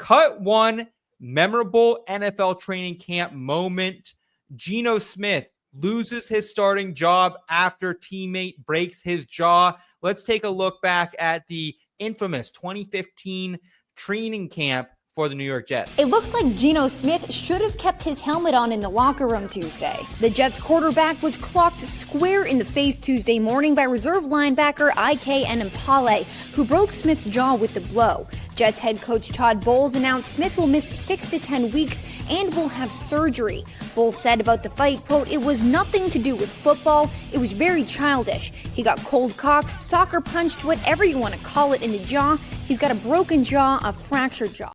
cut one, memorable NFL training camp moment. Geno Smith loses his starting job after teammate breaks his jaw. Let's take a look back at the infamous 2015 training camp for the New York Jets. It looks like Geno Smith should have kept his helmet on in the locker room Tuesday. The Jets quarterback was clocked square in the face Tuesday morning by reserve linebacker IK Enemkpale, who broke Smith's jaw with the blow. Jets head coach Todd Bowles announced Smith will miss 6 to 10 weeks and will have surgery. Bowles said about the fight, quote, "It was nothing to do with football. It was very childish. He got cold cocked, soccer punched, whatever you want to call it, in the jaw. He's got a broken jaw, a fractured jaw."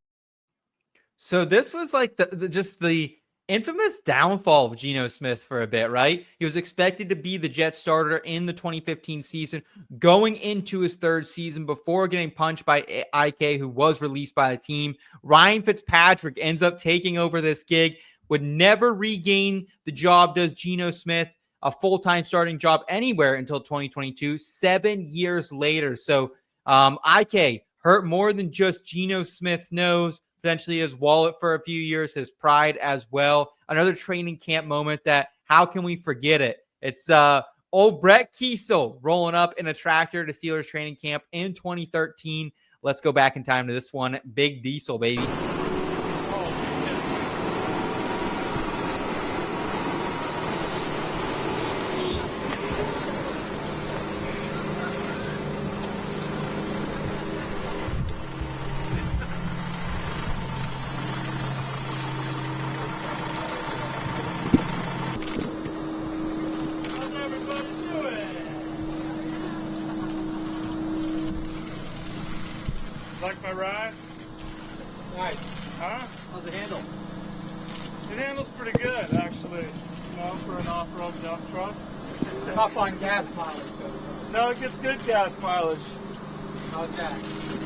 So this was like the infamous downfall of Geno Smith for a bit, right? He was expected to be the Jets starter in the 2015 season, going into his third season before getting punched by IK, who was released by the team. Ryan Fitzpatrick ends up taking over this gig, would never regain the job, does Geno Smith, a full-time starting job anywhere until 2022, 7 years later. So IK hurt more than just Geno Smith's nose, potentially his wallet for a few years, his pride as well. Another training camp moment that, how can we forget it? It's old Brett Kiesel rolling up in a tractor to Steelers training camp in 2013. Let's go back in time to this one. Big Diesel, baby. Like my ride? Nice. Huh? How's it handle? It handles pretty good, actually. For an off-road dump truck. Tough on gas mileage. No, it gets good gas mileage. How's that?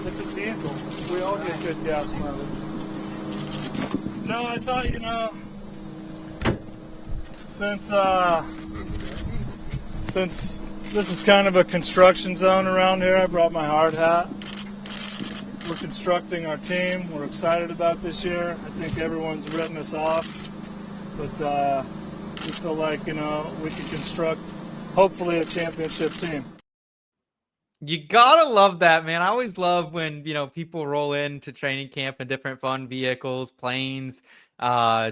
It's a diesel. We all get good gas mileage. No, I thought, since this is kind of a construction zone around here, I brought my hard hat. We're constructing our team. We're excited about this year. I think everyone's written us off, but we feel like, we can construct, hopefully, a championship team. You gotta love that, man. I always love when, people roll into training camp in different fun vehicles, planes,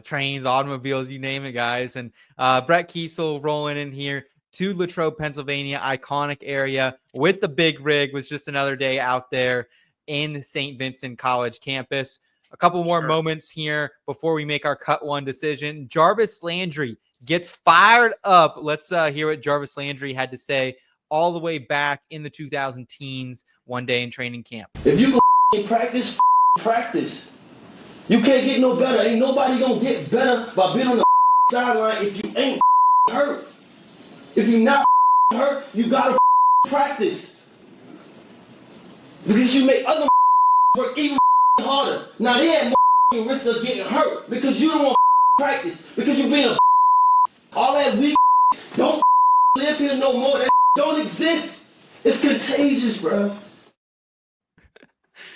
trains, automobiles, you name it, guys. And Brett Kiesel rolling in here to Latrobe, Pennsylvania, iconic area with the big rig. Was just another day out there in the Saint Vincent College campus. A couple more moments here before we make our cut one decision. Jarvis Landry gets fired up. Let's hear what Jarvis Landry had to say all the way back in the 2000 teens one day in training camp. If you can practice, practice. You can't get no better. Ain't nobody gonna get better by being on the sideline if you ain't hurt. If you're not hurt, you gotta practice. Because you make other work even harder. Now they have more risk of getting hurt because you don't want practice. Because you being a all that weak don't live here no more. That don't exist. It's contagious, bro.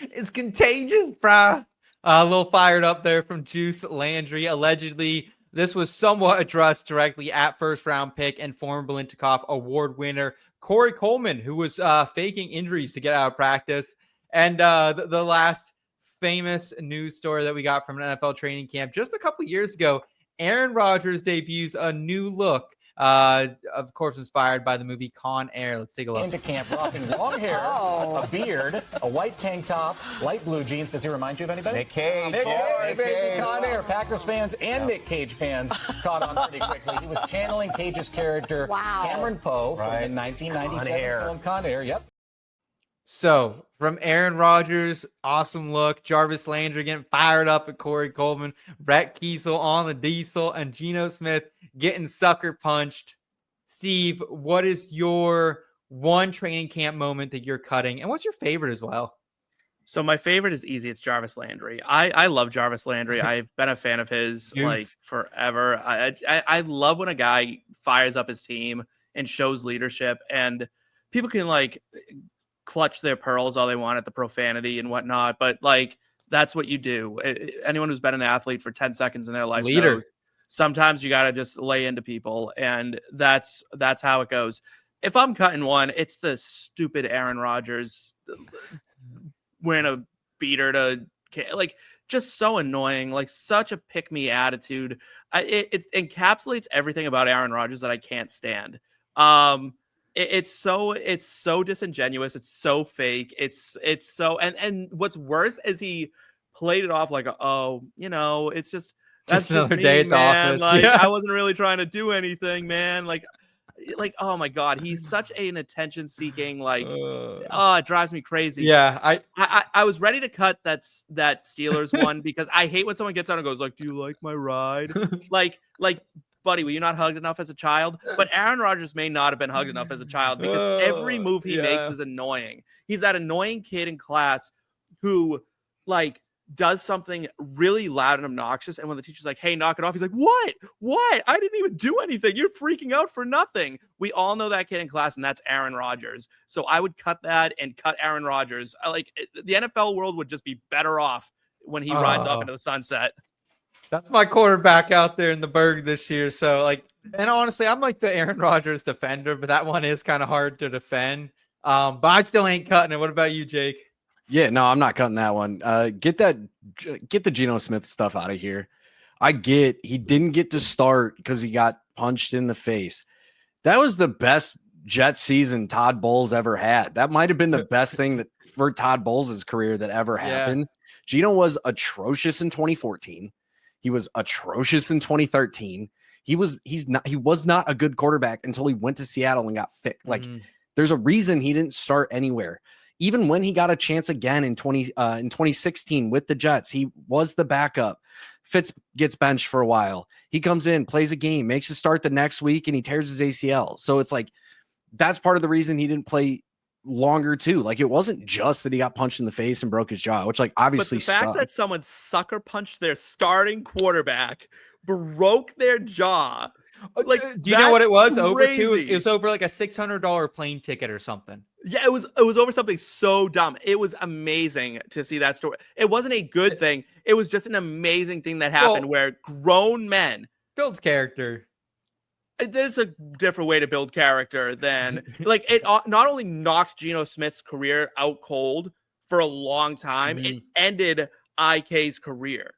It's contagious, bro. A little fired up there from Juice Landry. Allegedly, this was somewhat addressed directly at first-round pick and former Biletnikoff Award winner Corey Coleman, who was faking injuries to get out of practice. And the last famous news story that we got from an NFL training camp just a couple years ago, Aaron Rodgers debuts a new look, of course inspired by the movie Con Air. Let's take a look. Into camp rocking long hair, a beard, a white tank top, light blue jeans. Does he remind you of anybody? Nick Cage. Nick Cage, baby, Con Air. Packers fans and Nick Cage fans caught on pretty quickly. He was channeling Cage's character, Cameron Poe, from the 1997 film Con Air. Yep. So, from Aaron Rodgers, awesome look. Jarvis Landry getting fired up at Corey Coleman. Brett Kiesel on the diesel. And Geno Smith getting sucker punched. Steve, what is your one training camp moment that you're cutting? And what's your favorite as well? So my favorite is easy. It's Jarvis Landry. I love Jarvis Landry. I've been a fan of his like forever. I love when a guy fires up his team and shows leadership, and people can like clutch their pearls all they want at the profanity and whatnot, but like That's what you do. Anyone who's been an athlete for 10 seconds in their life Leader. knows sometimes you got to just lay into people, and that's how it goes. If I'm cutting one, it's the stupid Aaron Rodgers wearing a beater to like, just so annoying, like such a pick me attitude. It encapsulates everything about Aaron Rodgers that I can't stand. It's so disingenuous. It's so fake. It's so, and what's worse is he played it off like, it's just another me, day at the man. office. Like, Yeah. I wasn't really trying to do anything, man. Like, oh my God, he's such an attention seeking, like, it drives me crazy. Yeah, I was ready to cut that Steelers one because I hate when someone gets on and goes like, "Do you like my ride?" like, buddy, were you not hugged enough as a child? But Aaron Rodgers may not have been hugged enough as a child because every move he makes is annoying. He's that annoying kid in class who, like, does something really loud and obnoxious, and when the teacher's like, "Hey, knock it off," he's like, "What? I didn't even do anything. You're freaking out for nothing." We all know that kid in class, and that's Aaron Rodgers. So I would cut that and cut Aaron Rodgers. The NFL world would just be better off when he rides off into the sunset. That's my quarterback out there in the Berg this year. So, like, and honestly, I'm like the Aaron Rodgers defender, but that one is kind of hard to defend. But I still ain't cutting it. What about you, Jake? Yeah, no, I'm not cutting that one. Get the Geno Smith stuff out of here. I get he didn't get to start because he got punched in the face. That was the best Jets season Todd Bowles ever had. That might have been the best thing that for Todd Bowles' career that ever happened. Geno was atrocious in 2014. He was atrocious in 2013. He was not a good quarterback until he went to Seattle and got fit. Like, there's a reason he didn't start anywhere. Even when he got a chance again in 2016 with the Jets, he was the backup. Fitz gets benched for a while. He comes in, plays a game, makes a start the next week, and he tears his ACL. So it's like, that's part of the reason he didn't play longer too. Like, it wasn't just that he got punched in the face and broke his jaw, which, like, obviously but the fact sucked. that someone sucker punched their starting quarterback, broke their jaw. Like, do you know what it was? crazy. Over to it was over like a $600 plane ticket or something. Yeah, it was over something so dumb. It was amazing to see that story. It wasn't a good thing. It was just an amazing thing that happened where grown men builds character. There's a different way to build character than like it not only knocked Geno Smith's career out cold for a long time, it ended IK's career.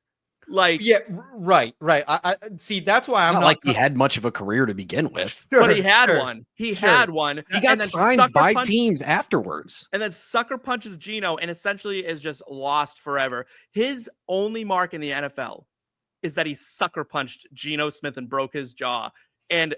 Like, yeah, right. I see. That's why I'm not not like he had much of a career to begin with. But he had one. He had one. He got signed by teams afterwards. And then sucker punches Geno and essentially is just lost forever. His only mark in the NFL is that he sucker punched Geno Smith and broke his jaw. And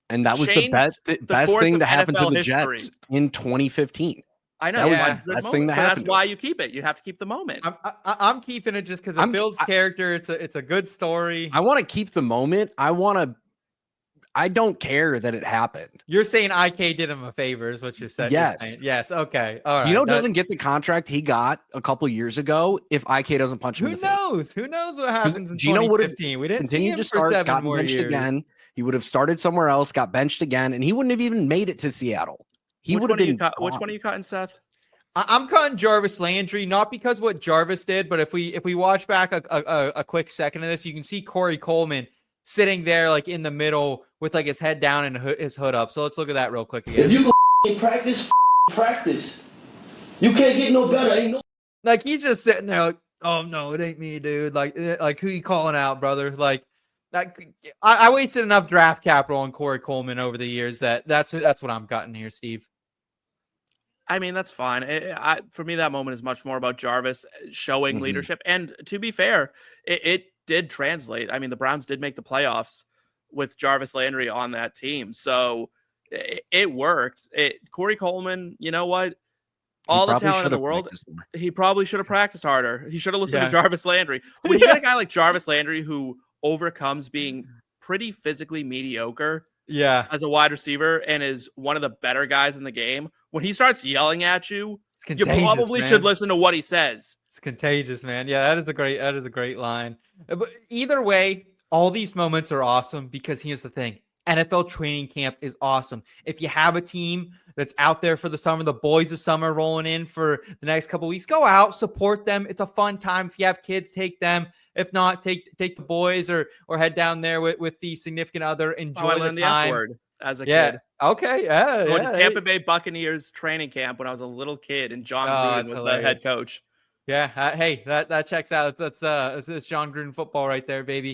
that was the best thing to happen to the Jets in 2015. I know. That was the best thing that happened. That's why you keep it. You have to keep the moment. I'm keeping it just because it builds character. It's a good story. I want to keep the moment. I don't care that it happened. You're saying IK did him a favor, is what you're saying. Yes. Yes. Okay. All right. Geno doesn't get the contract he got a couple years ago if IK doesn't punch him in the face. Who knows what happens in Geno would have 2015? We didn't continued to start, got benched again. He would have started somewhere else, got benched again, and he wouldn't have even made it to Seattle. He would have been. Which one are you cutting, Seth? I'm cutting Jarvis Landry, not because what Jarvis did, but if we watch back a quick second of this, you can see Corey Coleman sitting there like in the middle with like his head down and his hood up. So let's look at that real quick again. If you can practice, practice. You can't get no better. Ain't no. Like, he's just sitting there like, oh no, it ain't me, dude. Like who you calling out, brother? Like, I wasted enough draft capital on Corey Coleman over the years. That's what I'm cutting here, Steve. I mean, that's fine. For me, that moment is much more about Jarvis showing leadership. And to be fair, it did translate. I mean, the Browns did make the playoffs with Jarvis Landry on that team. So it worked. Corey Coleman, you know what? All the talent in the world, he probably should have practiced harder. He should have listened to Jarvis Landry. When you get a guy like Jarvis Landry who overcomes being pretty physically mediocre as a wide receiver and is one of the better guys in the game, when he starts yelling at you, you probably should listen to what he says. It's contagious, man. Yeah, that is a great line. But either way, all these moments are awesome because here's the thing. NFL training camp is awesome. If you have a team that's out there for the summer. The boys of summer rolling in for the next couple weeks. Go out, support them. It's a fun time. If you have kids, take them. If not, take the boys or head down there with the significant other. Enjoy the time. F word as a Yeah. kid. Okay. Yeah. Going Yeah. to Tampa Bay Buccaneers training camp when I was a little kid, and John Gruden was the head coach. Yeah. Hey, that checks out. That's John Gruden football right there, baby.